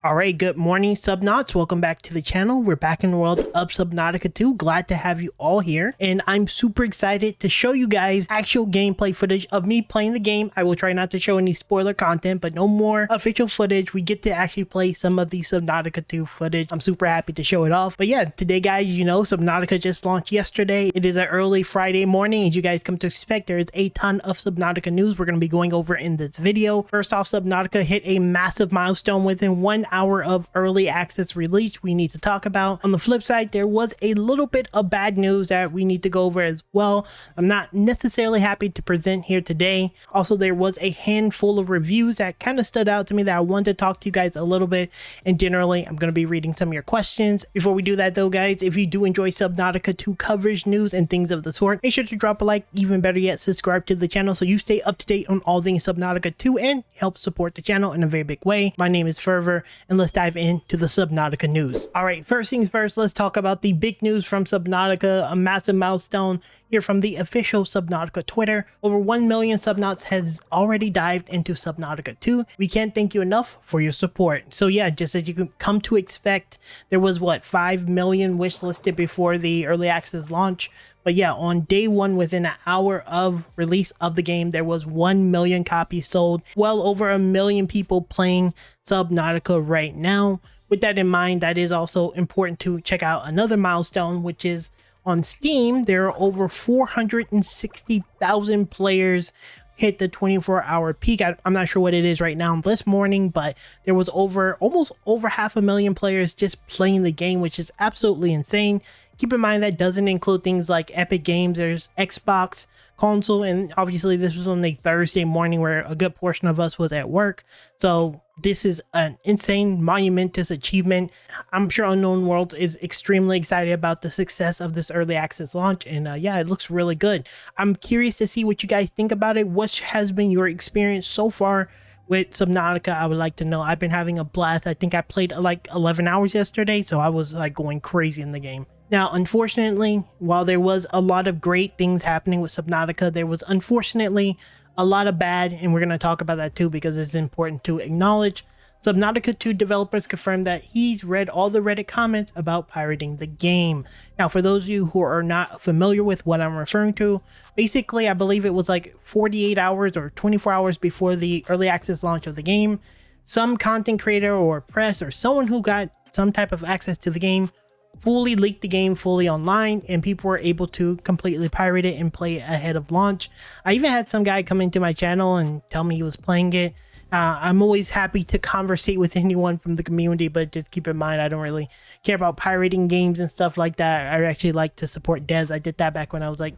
Alright, good morning Subnauts, welcome back to the channel. We're back in the world of Subnautica 2. Glad to have you all here, and I'm super excited to show you guys actual gameplay footage of me playing the game. I will try not to show any spoiler content, but no more official footage. We get to actually play some of the Subnautica 2 footage. I'm super happy to show it off. But yeah, today guys, you know, Subnautica just launched yesterday. It is an early Friday morning, as you guys come to expect. There is a ton of Subnautica news we're going to be going over in this video. First off, Subnautica hit a massive milestone within 1 hour of early access release we need to talk about. On the flip side, there was a little bit of bad news that we need to go over as well. I'm not necessarily happy to present here today. Also, there was a handful of reviews that kind of stood out to me that I wanted to talk to you guys a little bit, and generally I'm going to be reading some of your questions. Before we do that though guys, if you do enjoy Subnautica 2 coverage, news, and things of the sort, make sure to drop a like, even better yet subscribe to the channel so you stay up to date on all things Subnautica 2 and help support the channel in a very big way. My name is Fervor, and let's dive into the Subnautica news. All right, first things first, let's talk about the big news from Subnautica, a massive milestone here from the official Subnautica Twitter. Over 1 million Subnauts has already dived into Subnautica 2. We can't thank you enough for your support. So yeah, just as you can come to expect, there was what, 5 million wishlisted before the early access launch. But yeah, on day one, within an hour of release of the game, there was 1 million copies sold. Well over 1 million people playing Subnautica right now. With that in mind, that is also important to check out another milestone, which is on Steam. There are over 460,000 players hit the 24-hour peak. I'm not sure what it is right now this morning, but there was almost over 500,000 players just playing the game, which is absolutely insane. Keep in mind that doesn't include things like Epic Games. There's Xbox, console, and obviously this was on a Thursday morning where a good portion of us was at work. So this is an insane, monumentous achievement. I'm sure Unknown Worlds is extremely excited about the success of this early access launch, and yeah, it looks really good. I'm curious to see what you guys think about it. What has been your experience so far with Subnautica? I would like to know. I've been having a blast. I think I played like 11 hours yesterday, so I was like going crazy in the game. Now, unfortunately, while there was a lot of great things happening with Subnautica, there was unfortunately a lot of bad, and we're going to talk about that too because it's important to acknowledge. Subnautica 2 developers confirmed that he's read all the Reddit comments about pirating the game. Now, for those of you who are not familiar with what I'm referring to, basically, I believe it was like 48 hours or 24 hours before the early access launch of the game, some content creator or press or someone who got some type of access to the game fully leaked the game fully online, and people were able to completely pirate it and play it ahead of launch. I even had some guy come into my channel and tell me he was playing it. I'm always happy to conversate with anyone from the community, but just keep in mind I don't really care about pirating games and stuff like that. I actually like to support devs. I did that back when I was like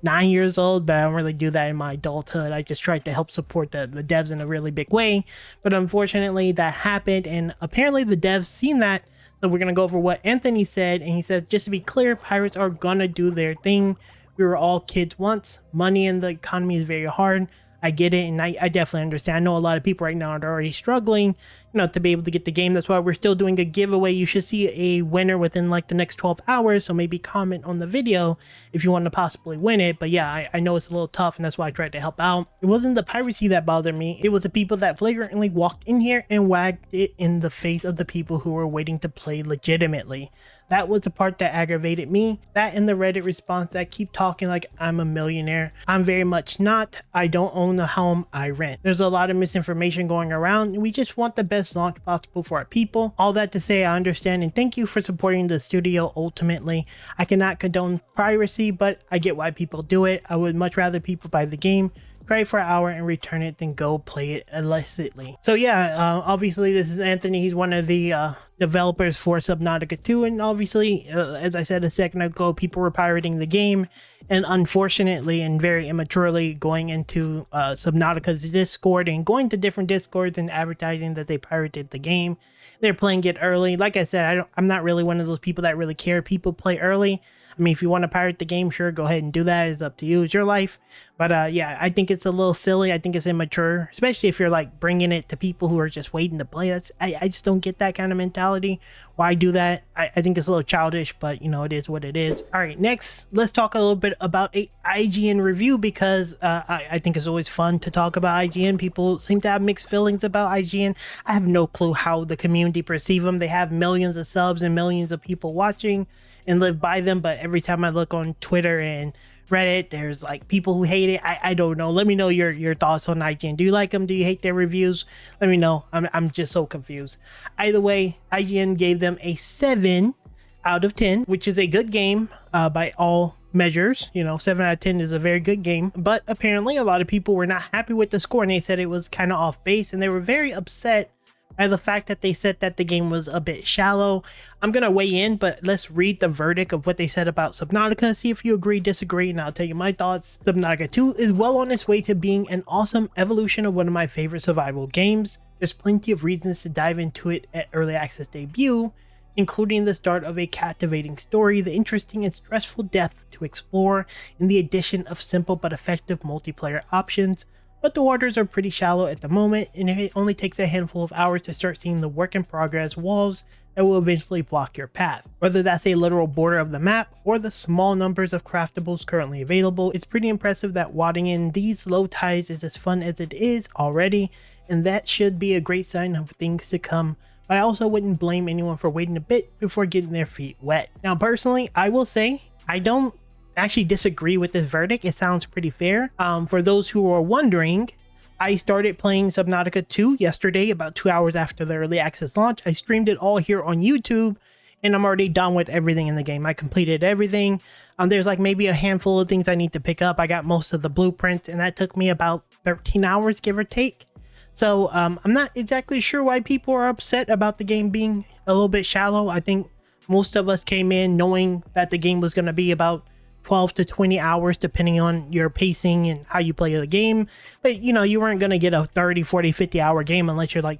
9 years old, but I don't really do that in my adulthood. I just tried to help support the devs in a really big way, but unfortunately that happened, and apparently the devs seen that. So we're going to go over what Anthony said, and he said, just to be clear, pirates are going to do their thing. We were all kids once. Money in the economy is very hard. I get it, and I definitely understand. I know a lot of people right now are already struggling, you know, to be able to get the game. That's why we're still doing a giveaway. You should see a winner within like the next 12 hours, so maybe comment on the video if you want to possibly win it. But yeah, I know it's a little tough, and that's why I tried to help out. It wasn't the piracy that bothered me. It was the people that flagrantly walked in here and wagged it in the face of the people who were waiting to play legitimately. That was the part that aggravated me. That and the Reddit response that keep talking like I'm a millionaire. I'm very much not. I don't own the home, I rent. There's a lot of misinformation going around, and we just want the best launch possible for our people. All that to say, I understand and thank you for supporting the studio. Ultimately, I cannot condone piracy, but I get why people do it. I would much rather people buy the game, try for an hour, and return it than go play it illicitly. So yeah, obviously this is Anthony. He's one of the developers for Subnautica 2, and obviously as I said a second ago, people were pirating the game, and unfortunately and very immaturely going into Subnautica's Discord and going to different Discords and advertising that they pirated the game. They're playing it early. Like I said, I'm not really one of those people that really care people play early. I mean, if you want to pirate the game, sure, go ahead and do that. It's up to you. It's your life. But yeah, I think it's a little silly. I think it's immature, especially if you're like bringing it to people who are just waiting to play. I just don't get that kind of mentality. Why do that? I think it's a little childish, but you know, it is what it is. All right, next, let's talk a little bit about a IGN review, because I think it's always fun to talk about IGN. People seem to have mixed feelings about IGN. I have no clue how the community perceive them. They have millions of subs and millions of people watching and live by them, but every time I look on Twitter and Reddit, there's like people who hate it. I don't know. Let me know your thoughts on IGN. Do you like them? Do you hate their reviews? Let me know. I'm just so confused. Either way, IGN gave them a 7 out of 10, which is a good game by all measures. You know, 7 out of 10 is a very good game, but apparently a lot of people were not happy with the score, and they said it was kind of off base, and they were very upset by the fact that they said that the game was a bit shallow. I'm gonna weigh in, but let's read the verdict of what they said about Subnautica, see if you agree, disagree, and I'll tell you my thoughts. Subnautica 2 is well on its way to being an awesome evolution of one of my favorite survival games. There's plenty of reasons to dive into it at early access debut, including the start of a captivating story, the interesting and stressful depth to explore, and the addition of simple but effective multiplayer options. But the waters are pretty shallow at the moment, and it only takes a handful of hours to start seeing the work in progress walls that will eventually block your path. Whether that's a literal border of the map or the small numbers of craftables currently available, it's pretty impressive that wadding in these low tides is as fun as it is already, and that should be a great sign of things to come. But I also wouldn't blame anyone for waiting a bit before getting their feet wet. Now personally, I will say I don't actually disagree with this verdict. It sounds pretty fair. For those who are wondering, I started playing Subnautica 2 yesterday, about 2 hours after the early access launch. I streamed it all here on YouTube, and I'm already done with everything in the game. I completed everything. There's like maybe a handful of things I need to pick up. I got most of the blueprints, and that took me about 13 hours, give or take. So I'm not exactly sure why people are upset about the game being a little bit shallow. I think most of us came in knowing that the game was going to be about 12 to 20 hours depending on your pacing and how you play the game. But you know, you weren't going to get a 30, 40, 50 hour game unless you're like,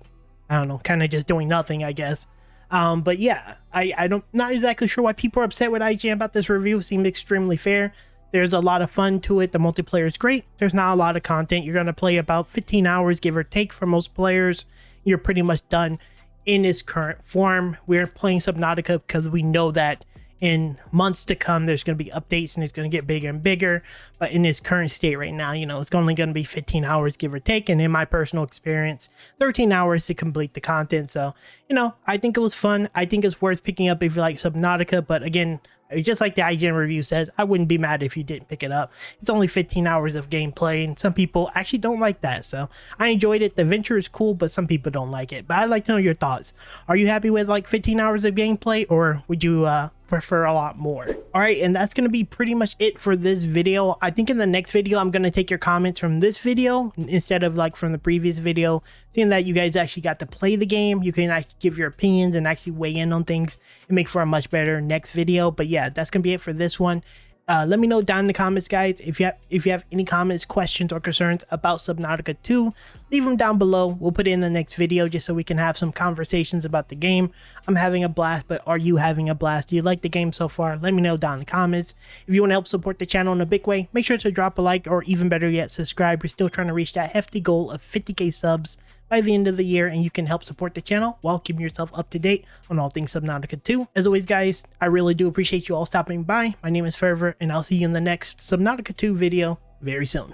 I don't know, kind of just doing nothing, I guess. But yeah, I'm not exactly sure why people are upset with IGN about this review. It seemed extremely fair. There's a lot of fun to it. The multiplayer is great. There's not a lot of content. You're going to play about 15 hours, give or take, for most players. You're pretty much done in its current form. We're playing Subnautica because we know that in months to come, there's going to be updates and it's going to get bigger and bigger. But in its current state right now, you know, it's only going to be 15 hours, give or take. And in my personal experience, 13 hours to complete the content. So, you know, I think it was fun. I think it's worth picking up if you like Subnautica. But again, just like the IGN review says, I wouldn't be mad if you didn't pick it up. It's only 15 hours of gameplay, and some people actually don't like that. So I enjoyed it. The adventure is cool, but some people don't like it. But I'd like to know your thoughts. Are you happy with like 15 hours of gameplay, or would you prefer a lot more? All right, and that's going to be pretty much it for this video. I think in the next video, I'm going to take your comments from this video instead of like from the previous video. Seeing that you guys actually got to play the game, you can actually give your opinions and actually weigh in on things and make for a much better next video. But yeah, that's gonna be it for this one. Let me know down in the comments, guys, if you have any comments, questions, or concerns about Subnautica 2. Leave them down below. We'll put it in the next video just so we can have some conversations about the game. I'm having a blast, but are you having a blast? Do you like the game so far? Let me know down in the comments. If you want to help support the channel in a big way, make sure to drop a like, or even better yet, subscribe. We're still trying to reach that hefty goal of 50k subs by the end of the year, and you can help support the channel while keeping yourself up to date on all things Subnautica 2. As always, guys, I really do appreciate you all stopping by. My name is Fervor, and I'll see you in the next Subnautica 2 video very soon.